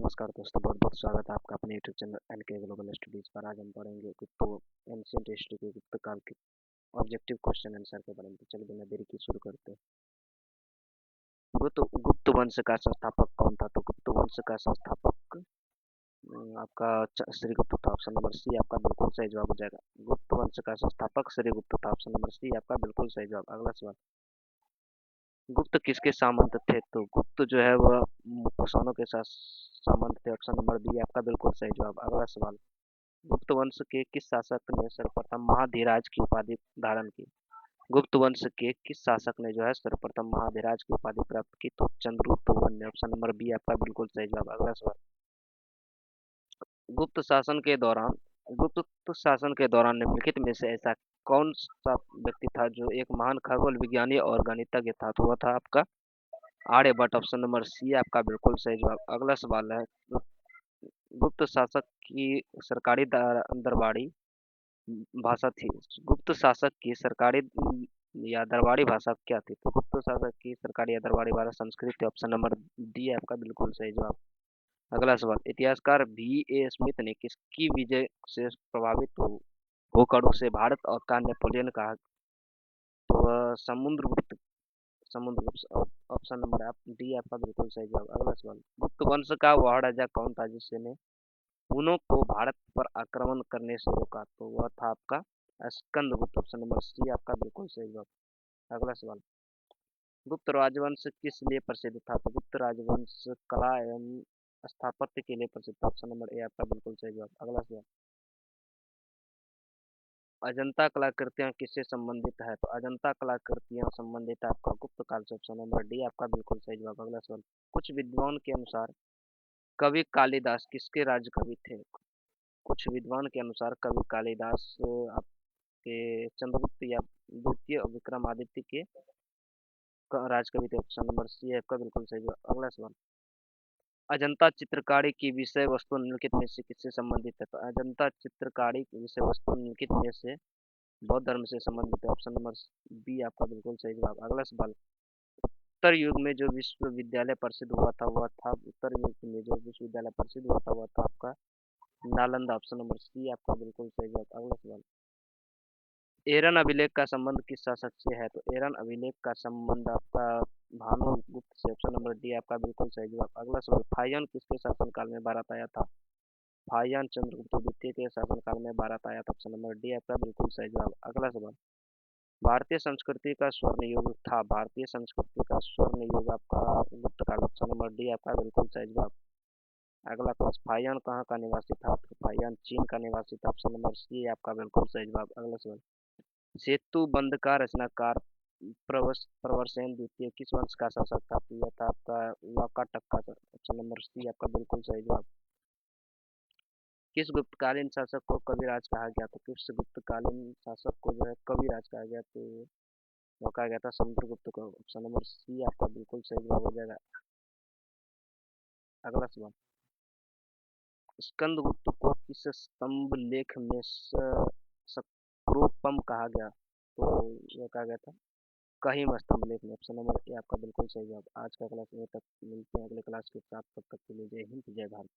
नमस्कार दोस्तों, बहुत-बहुत स्वागत है आपका अपने YouTube channel NK Global Studies पर। आज हम पढ़ेंगे गुप्त एंशिएंट हिस्ट्री के गुप्त काल के ऑब्जेक्टिव क्वेश्चन आंसर के बारे में। तो चलिए बिना देरी के शुरू करते हैं। गुप्त वंश का संस्थापक कौन था? तो गुप्त वंश का संस्थापक आपका श्रीगुप्त था। ऑप्शन नंबर सी आपका बिल्कुल सही जवाब हो जाएगा। गुप्त वंश का संस्थापक श्रीगुप्त था। ऑप्शन नंबर सी आपका बिल्कुल सही जवाब। अगला सवाल, गुप्त किसके सामंत थे? तो गुप्त जो है वह कुषाणों के साथ सामंत थे। ऑप्शन नंबर बी आपका बिल्कुल सही जवाब। अगला सवाल, गुप्त वंश के किस शासक ने सर्वप्रथम महाधिराज की उपाधि धारण की? गुप्त वंश के किस शासक ने जो है सर्वप्रथम महाधिराज की उपाधि प्राप्त की? तो चंद्रगुप्त मौर्य ने। ऑप्शन नंबर बी आपका बिल्कुल सही जवाब। अगला सवाल, गुप्त शासन के दौरान गुप्त शासन के दौरान निम्नलिखित में से ऐसा कौन सा व्यक्ति था जो एक महान खगोल विज्ञानी और गणितज्ञ था? तो वह था आपका आर्यभट्ट। ऑप्शन नंबर सी आपका बिल्कुल सही जवाब। अगला सवाल है, गुप्त शासक की सरकारी दरबारी भाषा थी। गुप्त शासक की सरकारी या दरबारी भाषा क्या थी? तो गुप्त शासक की सरकारी या दरबारी भाषा संस्कृत थी। ऑप्शन नंबर डी आपका बिल्कुल सही जवाब। अगला सवाल, इतिहासकार बी ए स्मिथ ने किसकी विजय से प्रभावित होकर उसे भारत और का नेपोलियन कहा? तो समुद्रगुप्त ऑप्शन नंबर आप डी आपका बिल्कुल सही जवाब। अगला सवाल, गुप्त वंश का वह राजा कौन था जिसने हुनों को भारत पर आक्रमण करने से रोका? तो वह था आपका स्कंदगुप्त। ऑप्शन नंबर सी आपका बिल्कुल सही जवाब। अगला सवाल, गुप्त राजवंश किस लिए प्रसिद्ध था? तो गुप्त राजवंश कला एवं स्थापत्य के लिए प्रसिद्ध था। ऑप्शन नंबर ए आपका बिल्कुल सही जवाब। अगला सवाल, अजंता कलाकृतियां किससे संबंधित है? तो अजंता कलाकृतियां संबंधित है आपका गुप्त काल से। ऑप्शन नंबर डी आपका बिल्कुल सही जवाब। अगला सवाल, कुछ विद्वान के अनुसार कवि कालिदास किसके राज्य कवि थे? कुछ विद्वान के अनुसार कवि कालिदास आपके चंद्रगुप्त या द्वितीय विक्रमादित्य के राजकवि थे। ऑप्शन नंबर सी है आपका बिल्कुल सही जवाब। अगला सवाल, अजंता चित्रकारी की विषय वस्तु निम्नलिखित में से किससे संबंधित है? तो अजंता चित्रकारी की विषय वस्तु निम्नलिखित में से बौद्ध धर्म से संबंधित है। ऑप्शन नंबर बी आपका बिल्कुल सही जवाब। अगला सवाल, उत्तर युग में जो विश्वविद्यालय प्रसिद्ध हुआ था वह था उत्तर युग में जो विश्वविद्यालय प्रसिद्ध हुआ था वह था आपका नालंदा। ऑप्शन नंबर सी आपका बिल्कुल सही जवाब। अगला सवाल, एरन अभिलेख का संबंध किस शासक से है? तो एरन अभिलेख का संबंध आपका भानुगुप्त से। ऑप्शन नंबर डी आपका बिल्कुल सही जवाब। अगला सवाल, फाहियन किसके शासनकाल में भारत आया था? फाहियन चंद्रगुप्त द्वितीय के शासनकाल में भारत आया था। ऑप्शन नंबर डी आपका बिल्कुल सही जवाब। अगला सवाल, भारतीय संस्कृति का स्वर्ण युग था। भारतीय संस्कृति का स्वर्ण युग आपका गुप्त काल। ऑप्शन नंबर डी आपका बिल्कुल सही जवाब। अगला क्लास, फाहियन कहाँ का निवासी था? तो फाहियन चीन का निवासी था। ऑप्शन नंबर सी आपका बिल्कुल सही जवाब। अगला सवाल, सेतु बंध का रचनाकार प्रवरसेन द्वितीय किस वंश का शासक था? तो यह था आपका वाकाटक का। ऑप्शन नंबर सी आपका बिल्कुल सही जवाब। किस गुप्तकालीन शासक को कविराज कहा गया? तो किस गुप्तकालीन शासक को जो है कविराज कहा गया? तो वो कहा गया था समुद्रगुप्त को। ऑप्शन नंबर सी आपका बिल्कुल सही जवाब हो जाएगा। अगला सवाल, स्कंदगुप्त को किस स्तंभ लेख में सक्रोपम कहा गया? तो यह कहा गया था कहिम स्तंभ लेख में। ऑप्शन नंबर ए आपका बिल्कुल सही जवाब। आज का क्लास यहीं तक, मिलते हैं अगले क्लास के साथ। तब तक के लिए जय हिंद, जय भारत।